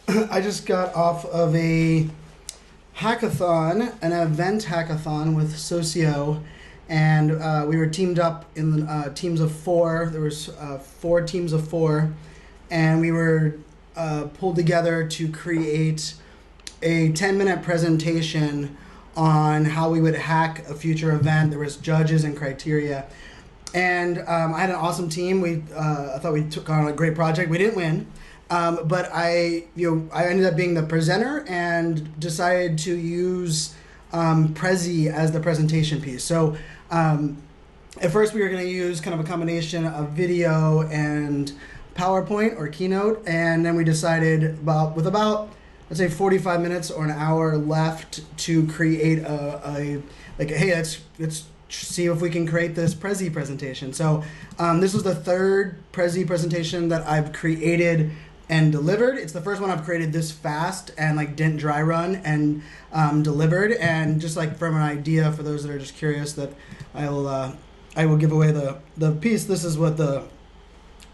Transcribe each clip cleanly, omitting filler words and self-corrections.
I just got off of a hackathon, an event hackathon with Socio, and we were teamed up in teams of four. There was four teams of four, and we were pulled together to create a 10-minute presentation on how we would hack a future event. There was judges and criteria, and I had an awesome team. I thought we took on a great project. We didn't win. But I ended up being the presenter and decided to use Prezi as the presentation piece. So at first we were going to use kind of a combination of video and PowerPoint or Keynote, and then we decided with about let's say 45 minutes or an hour left to create hey, let's see if we can create this Prezi presentation. So this was the third Prezi presentation that I've created and delivered. It's the first one I've created this fast and didn't dry run and delivered. And just from an idea for those that are just curious, that I will give away the piece. This is what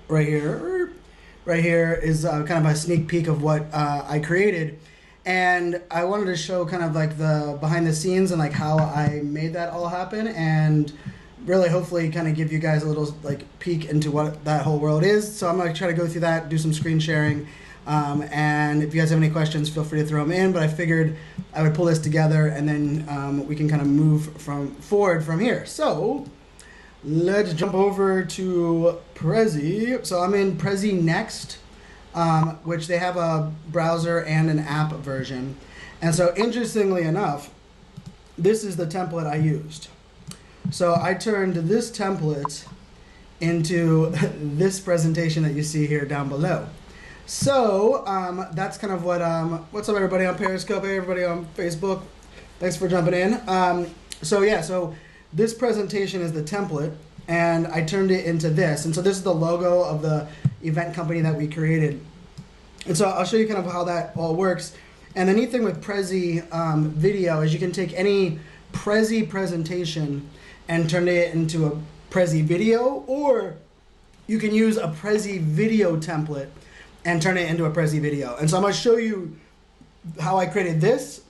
right here is kind of a sneak peek of what I created. And I wanted to show kind of the behind the scenes and how I made that all happen, and really hopefully kind of give you guys a little peek into what that whole world is. So I'm going to try to go through that, do some screen sharing, and if you guys have any questions, feel free to throw them in. But I figured I would pull this together, and then we can kind of move forward from here. So let's jump over to Prezi. So I'm in Prezi Next, which they have a browser and an app version. And so interestingly enough, this is the template I used. So I turned this template into this presentation that you see here down below. So that's kind of what, what's up everybody on Periscope, hey everybody on Facebook, thanks for jumping in. So this presentation is the template, and I turned it into this. And so this is the logo of the event company that we created. And so I'll show you kind of how that all works. And the neat thing with Prezi video is you can take any Prezi presentation and turn it into a Prezi video, or you can use a Prezi video template and turn it into a Prezi video. And so I'm going to show you how I created this,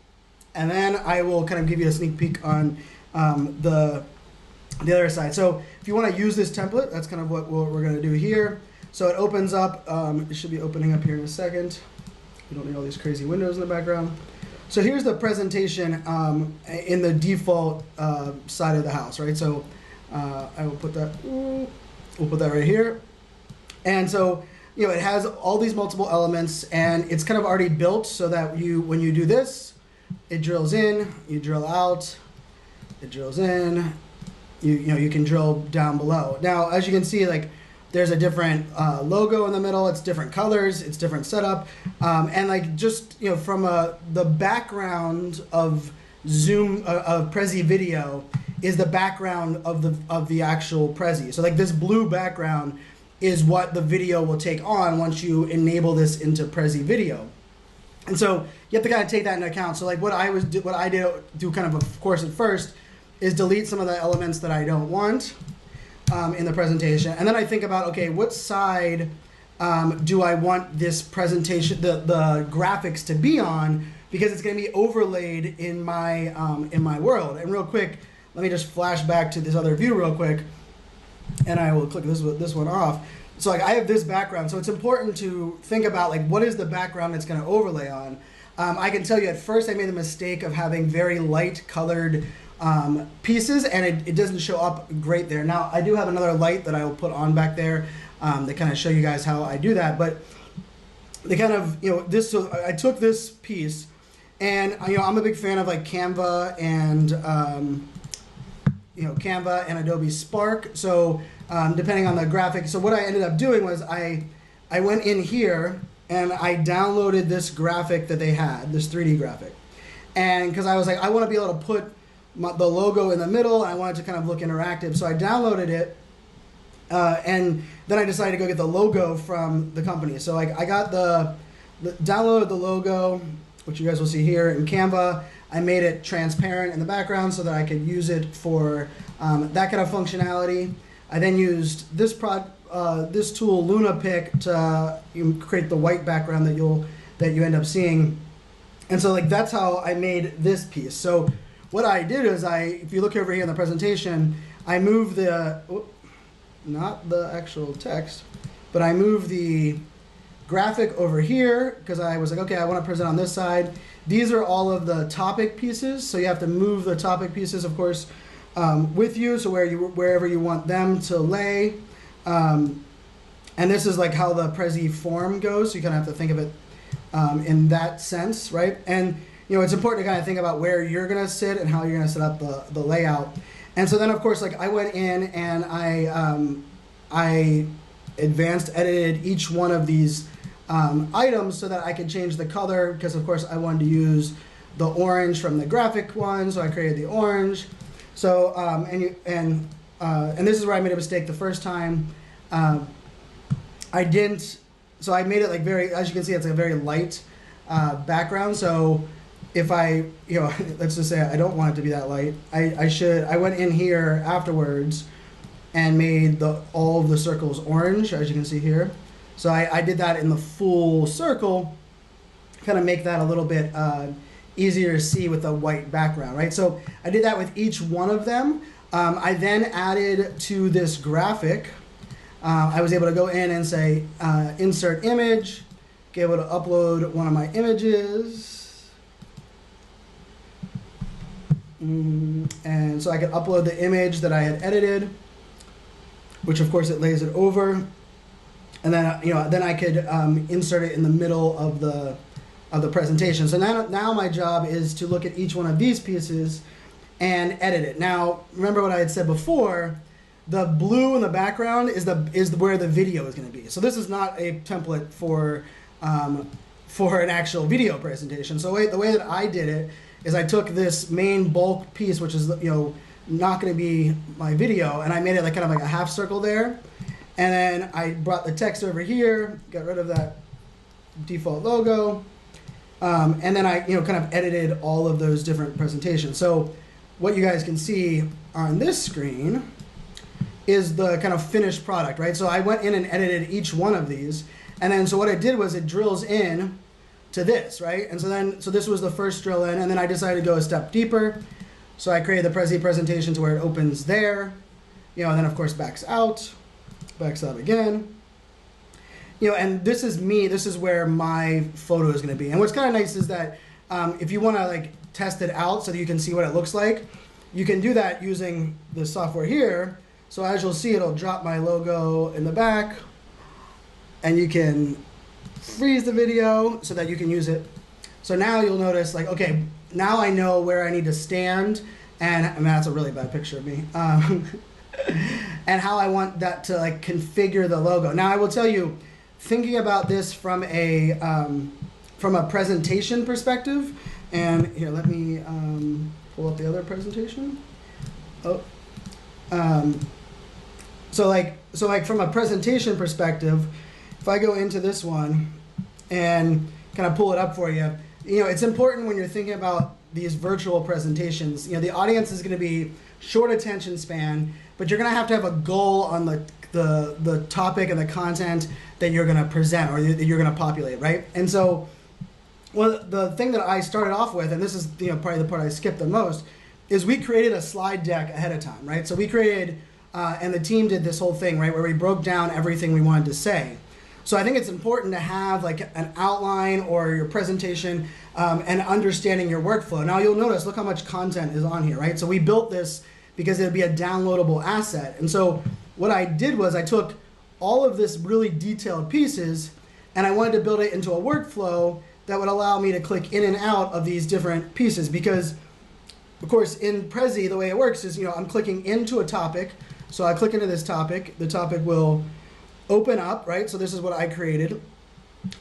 and then I will kind of give you a sneak peek on the other side. So if you want to use this template, that's kind of what we're going to do here. So it opens up, it should be opening up here in a second. You don't need all these crazy windows in the background. So here's the presentation in the default side of the house, right? So I will put that, we'll put that right here. And so, it has all these multiple elements, and it's kind of already built so that when you do this, it drills in, you drill out, it drills in, you can drill down below. Now, as you can see, there's a different logo in the middle. It's different colors. It's different setup. And from the background of Zoom of Prezi video is the background of the actual Prezi. So this blue background is what the video will take on once you enable this into Prezi video. And so you have to kind of take that into account. So what I did kind of course at first is delete some of the elements that I don't want in the presentation, and then I think about, okay, what side do I want this presentation, the graphics to be on, because it's going to be overlaid in my world. And real quick, let me just flash back to this other view real quick, and I will click this one off. So I have this background, so it's important to think about what is the background that's going to overlay on. I can tell you at first I made the mistake of having very light colored pieces, and it doesn't show up great there. Now I do have another light that I will put on back there to kind of show you guys how I do that. But they kind of this. So I took this piece, and I'm a big fan of Canva and Canva and Adobe Spark. So depending on the graphic. So what I ended up doing was I went in here and I downloaded this graphic that they had, this 3D graphic, and because I was I want to be able to put the logo in the middle, and I wanted to kind of look interactive. So I downloaded it, and then I decided to go get the logo from the company. So I got downloaded the logo, which you guys will see here in Canva. I made it transparent in the background so that I could use it for that kind of functionality. I then used this tool, Luna Pick, to create the white background that you'll that you end up seeing. And so like that's how I made this piece. So what I did is if you look over here in the presentation, I moved not the actual text, but I moved the graphic over here because I was like, okay, I want to present on this side. These are all of the topic pieces, so you have to move the topic pieces, of course, with you, so wherever you want them to lay. And this is like how the Prezi form goes, so you kind of have to think of it in that sense, right? And it's important to kind of think about where you're going to sit and how you're going to set up the layout. And so then, of course, like I went in and I advanced edited each one of these items so that I could change the color, because of course I wanted to use the orange from the graphic one, so I created the orange. So and this is where I made a mistake the first time. I didn't. So I made it like as you can see, it's like a very light background. So if I, let's just say I don't want it to be that light, I went in here afterwards and made all of the circles orange, as you can see here. So I did that in the full circle, kind of make that a little bit easier to see with the white background, right? So I did that with each one of them. I then added to this graphic, I was able to go in and say, insert image, be able to upload one of my images. And so I could upload the image that I had edited, which of course it lays it over. And then, then I could insert it in the middle of the presentation. So now my job is to look at each one of these pieces and edit it. Now, remember what I had said before, the blue in the background is where the video is going to be. So this is not a template for an actual video presentation. So the way that I did it is I took this main bulk piece, which is not going to be my video, and I made it like kind of like a half circle there. And then I brought the text over here, got rid of that default logo, and then I kind of edited all of those different presentations. So what you guys can see on this screen is the kind of finished product, right? So I went in and edited each one of these, and then so what I did was it drills in to this, right? And so this was the first drill in, and then I decided to go a step deeper. So I created the Prezi presentation to where it opens there, and then of course backs out again. And this is me, this is where my photo is gonna be. And what's kind of nice is that if you wanna like test it out so that you can see what it looks like, you can do that using the software here. So as you'll see, it'll drop my logo in the back, and you can freeze the video so that you can use it. So now you'll notice like, okay, now I know where I need to stand, and I mean, that's a really bad picture of me. And how I want that to like configure the logo. Now I will tell you, thinking about this from a presentation perspective, and here let me pull up the other presentation. So from a presentation perspective, if I go into this one and kind of pull it up for you, it's important when you're thinking about these virtual presentations, the audience is going to be short attention span, but you're going to have a goal on the topic and the content that you're going to present or that you're going to populate, right? And so the thing that I started off with, and this is probably the part I skipped the most, is we created a slide deck ahead of time, right? So we created, and the team did this whole thing, right, where we broke down everything we wanted to say. So I think it's important to have like an outline or your presentation and understanding your workflow. Now you'll notice, look how much content is on here, right? So we built this because it would be a downloadable asset. And so what I did was I took all of this really detailed pieces and I wanted to build it into a workflow that would allow me to click in and out of these different pieces. Because of course in Prezi, the way it works is, I'm clicking into a topic. So I click into this topic, the topic will open up, right? So this is what I created.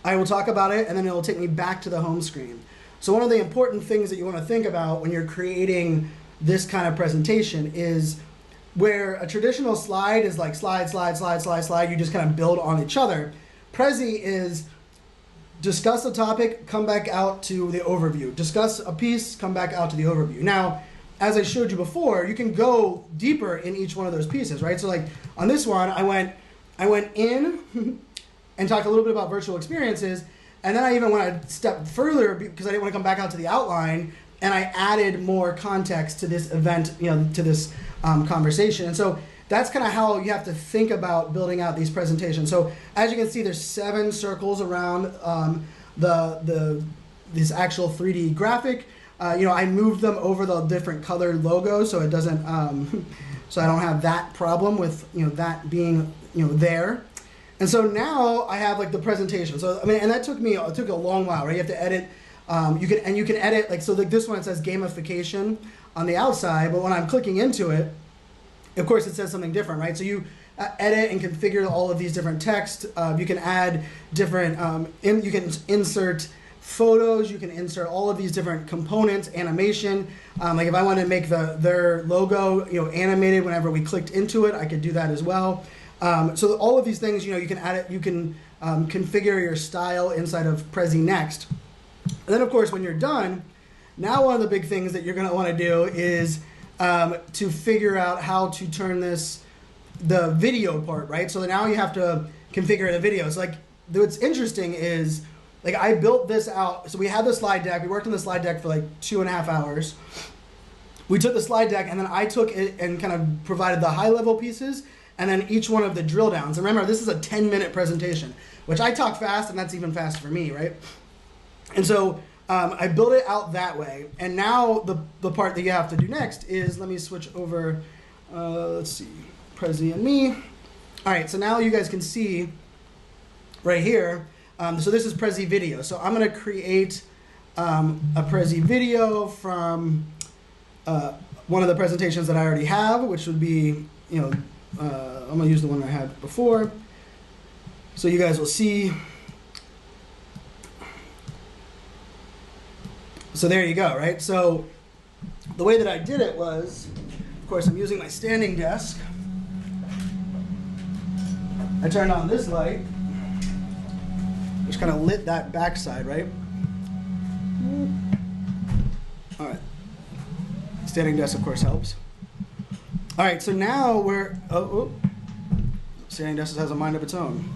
I will talk about it, and then it will take me back to the home screen. So one of the important things that you want to think about when you're creating this kind of presentation is where a traditional slide is like slide, you just kind of build on each other. Prezi is discuss a topic, come back out to the overview. Discuss a piece, come back out to the overview. Now, as I showed you before, you can go deeper in each one of those pieces, right? So like on this one, I went in and talked a little bit about virtual experiences. And then I even went a step further because I didn't want to come back out to the outline, and I added more context to this event, to this conversation. And so that's kind of how you have to think about building out these presentations. So as you can see, there's 7 circles around this actual 3D graphic. I moved them over the different colored logos so it doesn't, so I don't have that problem with that being there. And so now I have like the presentation. So I mean, and that took a long while, right? You have to edit. You can edit like this one. It says gamification on the outside, but when I'm clicking into it, of course it says something different, right? So you edit and configure all of these different text. You can add different. You can insert photos. You can insert all of these different components, animation. Like if I wanted to make their logo animated whenever we clicked into it, I could do that as well. So all of these things, you can add it. You can configure your style inside of Prezi Next. And then, of course, when you're done, now one of the big things that you're going to want to do is to figure out how to turn the video part, right? So now you have to configure the video. So like, what's interesting is, like, I built this out. So we had the slide deck. We worked on the slide deck for like 2.5 hours. We took the slide deck, and then I took it and kind of provided the high-level pieces, and then each one of the drill downs. And remember, this is a 10-minute presentation, which I talk fast, and that's even fast for me, right? And so I built it out that way. And now the part that you have to do next is, let me switch over, let's see, Prezi and me. All right, so now you guys can see right here. So this is Prezi video. So I'm going to create a Prezi video from one of the presentations that I already have, which would be, I'm going to use the one I had before. So you guys will see. So there you go, right? So the way that I did it was, of course, I'm using my standing desk. I turned on this light, which kind of lit that backside, right? All right. Standing desk, of course, helps. All right, so now we're, standing desk has a mind of its own.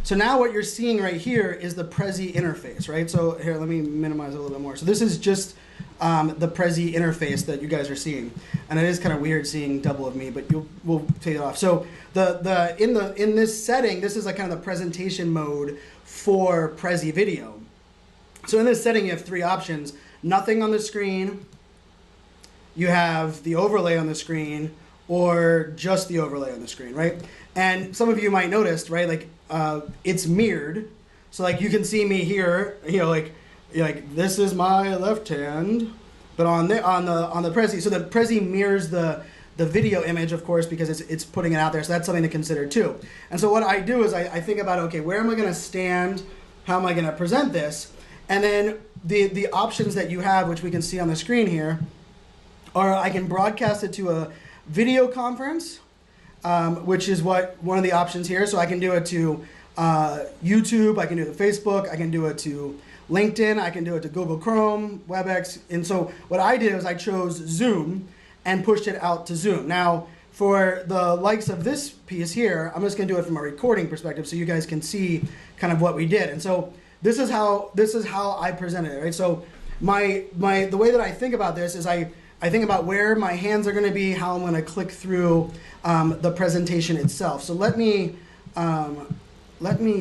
So now what you're seeing right here is the Prezi interface, right? So here, let me minimize it a little bit more. So this is just the Prezi interface that you guys are seeing, and it is kind of weird seeing double of me, but we'll take it off. So in this setting, this is like kind of the presentation mode for Prezi video. So in this setting, you have 3 options: nothing on the screen, you have the overlay on the screen, or just the overlay on the screen, right? And some of you might notice, right, like it's mirrored. So like you can see me here, like this is my left hand, but on the Prezi, so the Prezi mirrors the video image, of course, because it's putting it out there. So that's something to consider too. And so what I do is I think about, okay, where am I going to stand? How am I going to present this? And then the options that you have, which we can see on the screen here, are I can broadcast it to a video conference, which is one of the options here. So I can do it to YouTube, I can do it to Facebook, I can do it to LinkedIn, I can do it to Google Chrome, WebEx. And so what I did is I chose Zoom and pushed it out to Zoom. Now, for the likes of this piece here, I'm just going to do it from a recording perspective so you guys can see kind of what we did. And so this is how I presented it, right? So the way that I think about this is I think about where my hands are going to be, how I'm going to click through the presentation itself. So let me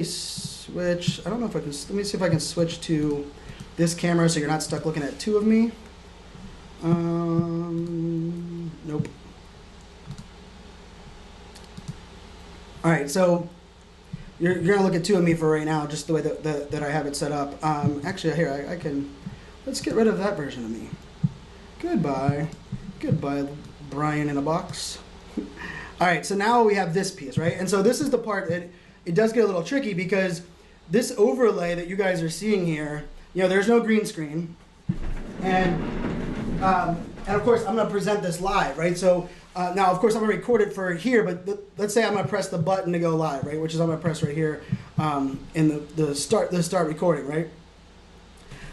switch. I don't know if I can. Let me see if I can switch to this camera so you're not stuck looking at 2 of me. Nope. All right, so you're going to look at 2 of me for right now, just the way that I have it set up. Actually, here I can. Let's get rid of that version of me. Goodbye, Brian in a box. All right, so now we have this piece, right? And so this is the part that it does get a little tricky because this overlay that you guys are seeing here, there's no green screen, and of course I'm going to present this live, right? So now, of course, I'm going to record it for here, but let's say I'm going to press the button to go live, right? Which is I'm going to press right here in the start recording, right?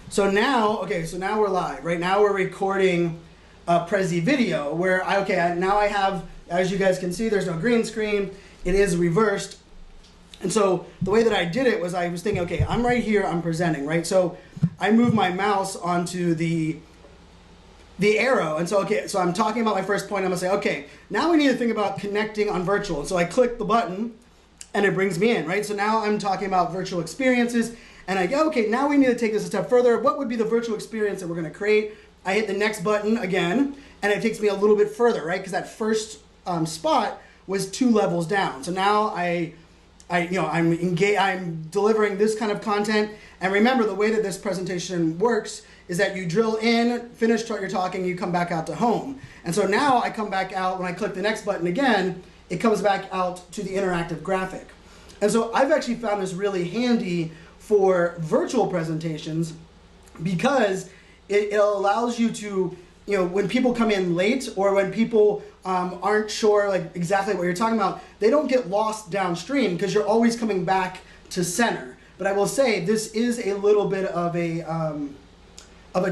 So now, so now we're live, right? Now we're recording a Prezi video where now I have, as you guys can see, there's no green screen. It is reversed. And so the way that I did it was I was thinking, okay, I'm right here, I'm presenting, right? So I move my mouse onto the arrow, and so okay, so I'm talking about my first point. I'm gonna say, okay, now we need to think about connecting on virtual. And so I click the button, and it brings me in, right? So now I'm talking about virtual experiences, and I go, okay, now we need to take this a step further. What would be the virtual experience that we're gonna create? I hit the next button again, and it takes me a little bit further, right? Because that first spot was 2 levels down. So now I'm delivering this kind of content. And remember, the way that this presentation works is that you drill in, finish what you're talking, you come back out to home. And so now I come back out, when I click the next button again, it comes back out to the interactive graphic. And so I've actually found this really handy for virtual presentations because it allows you to, when people come in late or when people aren't sure like exactly what you're talking about, they don't get lost downstream because you're always coming back to center. But I will say this is a little bit of a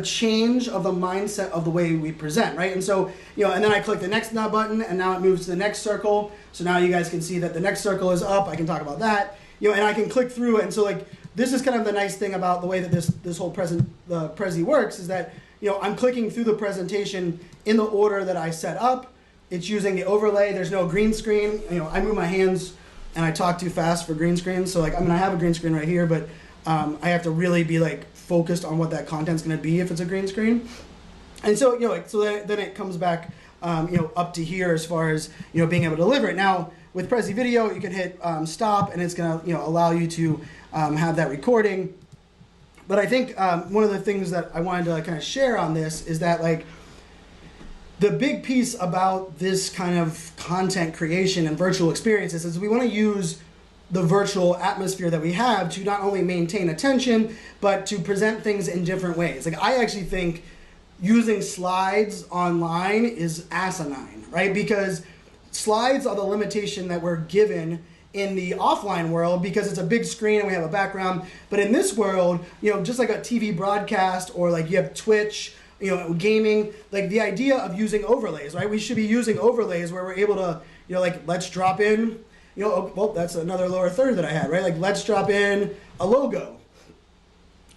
change of the mindset of the way we present, right? And so, and then I click the next button, and now it moves to the next circle. So now you guys can see that the next circle is up. I can talk about that, and I can click through it. And so, like, this is kind of the nice thing about the way that this whole Prezi works is that, I'm clicking through the presentation in the order that I set up. It's using the overlay. There's no green screen. I move my hands and I talk too fast for green screen. So like, I have a green screen right here, but I have to really be like focused on what that content's going to be if it's a green screen. And so, then it comes back, up to here as far as, being able to deliver it. Now, with Prezi Video, you can hit stop, and it's going to, allow you to have that recording. But I think one of the things that I wanted to kind of share on this is that, like, the big piece about this kind of content creation and virtual experiences is we want to use the virtual atmosphere that we have to not only maintain attention, but to present things in different ways. Like, I actually think using slides online is asinine, right? Because slides are the limitation that we're given in the offline world because it's a big screen and we have a background. But in this world, just like a TV broadcast or like you have Twitch, gaming, like the idea of using overlays, right? We should be using overlays where we're able to, like, let's drop in, well, that's another lower third that I had, right? Like, let's drop in a logo,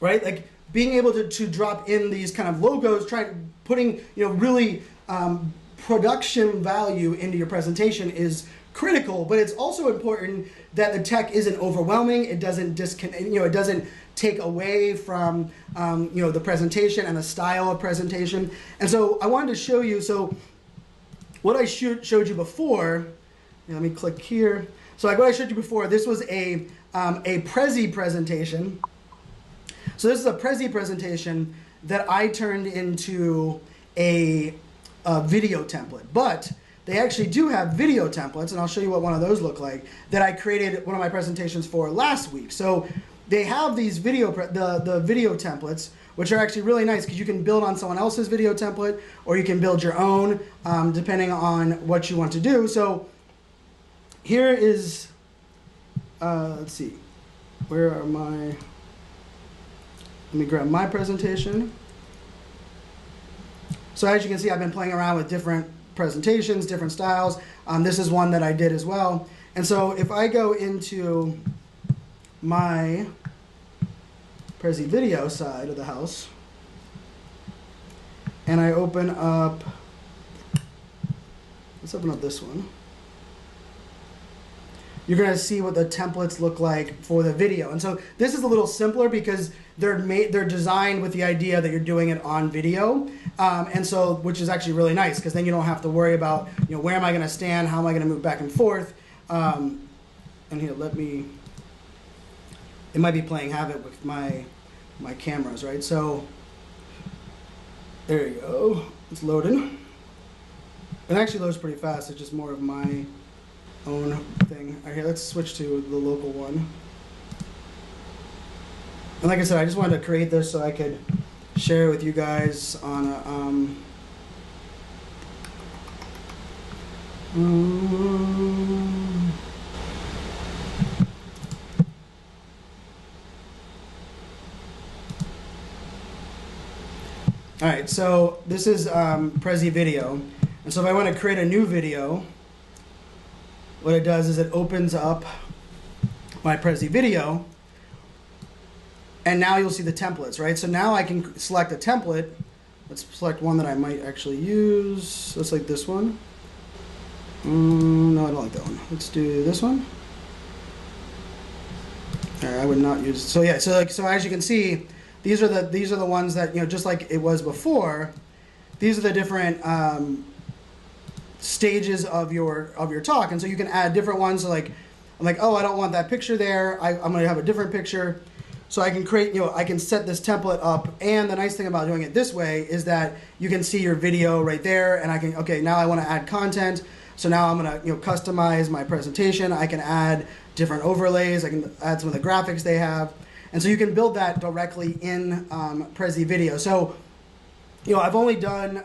right? Like, being able to drop in these kind of logos, putting, really production value into your presentation is critical, but it's also important that the tech isn't overwhelming. It doesn't it doesn't take away from, the presentation and the style of presentation. And so I wanted to show you, so what I showed you before, let me click here. So like what I showed you before, this was a Prezi presentation. So this is a Prezi presentation that I turned into a video template. But they actually do have video templates, and I'll show you what one of those look like, that I created one of my presentations for last week. So they have these the video templates, which are actually really nice because you can build on someone else's video template or you can build your own depending on what you want to do. So here is, let's see, where are my, let me grab my presentation. So as you can see, I've been playing around with different presentations, different styles. This is one that I did as well. And so if I go into my Prezi Video side of the house and I open up, let's open up this one. You're going to see what the templates look like for the video. And so this is a little simpler because they're designed with the idea that you're doing it on video. And so, which is actually really nice because then you don't have to worry about, where am I going to stand? How am I going to move back and forth? And here, it might be playing havoc with my cameras, right? So there you go. It's loading. It actually loads pretty fast. It's just more of my own thing. All right, here, let's switch to the local one. And like I said, I just wanted to create this so I could share it with you guys on a, All right, so this is Prezi Video. And so if I want to create a new video, what it does is it opens up my Prezi video. And now you'll see the templates, right? So now I can select a template. Let's select one that I might actually use. Let's like this one. No, I don't like that one. Let's do this one. I would not use. So yeah, so as you can see, these are the ones that, you know, just like it was before. These are the different stages of your talk, and so you can add different ones. So like, I'm like, oh, I don't want that picture there. I'm going to have a different picture. So I can create, you know, I can set this template up, and the nice thing about doing it this way is that you can see your video right there, and I can, okay, now I want to add content. So now I'm going to, you know, customize my presentation. I can add different overlays. I can add some of the graphics they have. And so you can build that directly in Prezi Video. So, you know, I've only done,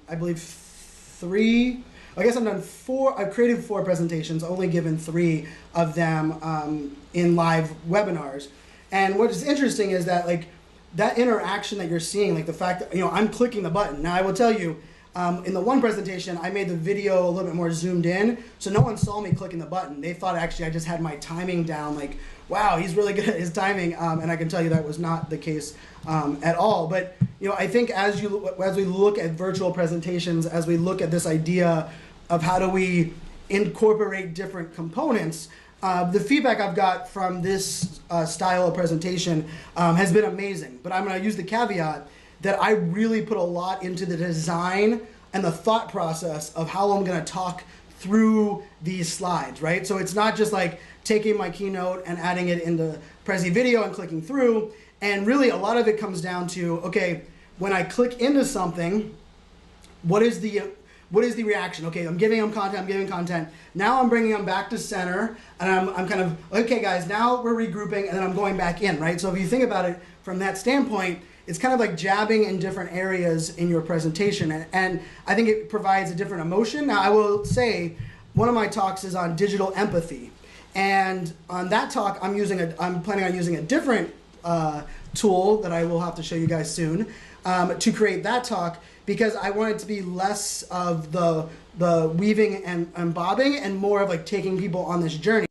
I believe, 3. I guess I've done 4. I've created 4 presentations, only given 3 of them in live webinars. And what is interesting is that, like, that interaction that you're seeing, like the fact that, you know, I'm clicking the button. Now, I will tell you, in the one presentation, I made the video a little bit more zoomed in, so no one saw me clicking the button. They thought actually I just had my timing down, like, wow, he's really good at his timing, and I can tell you that was not the case at all. But, you know, I think as we look at virtual presentations, as we look at this idea of how do we incorporate different components, the feedback I've got from this style of presentation has been amazing. But I'm going to use the caveat that I really put a lot into the design and the thought process of how I'm going to talk through these slides, right? So it's not just like taking my keynote and adding it into Prezi Video and clicking through. And really a lot of it comes down to, okay, when I click into something, what is the reaction? Okay, I'm giving them content, Now I'm bringing them back to center, and I'm kind of, okay guys, now we're regrouping, and then I'm going back in, right? So if you think about it from that standpoint, it's kind of like jabbing in different areas in your presentation, and I think it provides a different emotion. Now I will say, one of my talks is on digital empathy, and on that talk I'm planning on using a different tool that I will have to show you guys soon to create that talk, because I want it to be less of the weaving and bobbing and more of like taking people on this journey.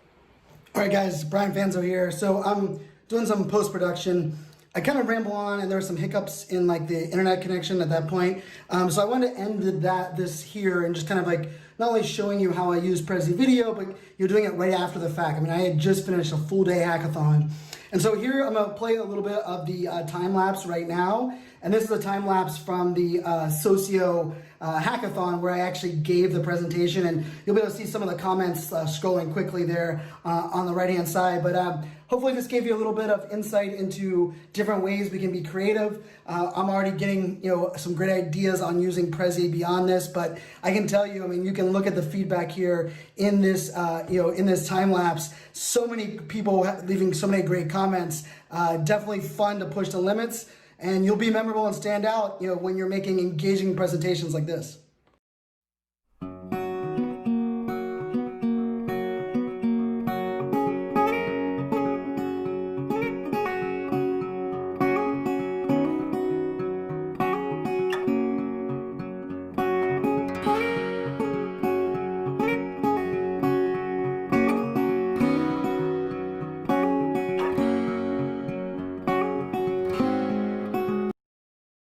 All right guys, Brian Fanzo here. So I'm doing some post-production. I kind of ramble on, and there were some hiccups in like the internet connection at that point. So I wanted to end this here and just kind of like not only showing you how I use Prezi Video, but you're doing it right after the fact. I mean, I had just finished a full day hackathon. And so here I'm gonna play a little bit of the time lapse right now. And this is a time lapse from the Socio hackathon where I actually gave the presentation, and you'll be able to see some of the comments scrolling quickly there on the right-hand side. But hopefully this gave you a little bit of insight into different ways we can be creative. I'm already getting, you know, some great ideas on using Prezi beyond this, but I can tell you, I mean, you can look at the feedback here in this, in this time lapse. So many people leaving so many great comments. Definitely fun to push the limits. And you'll be memorable and stand out, you know, when you're making engaging presentations like this.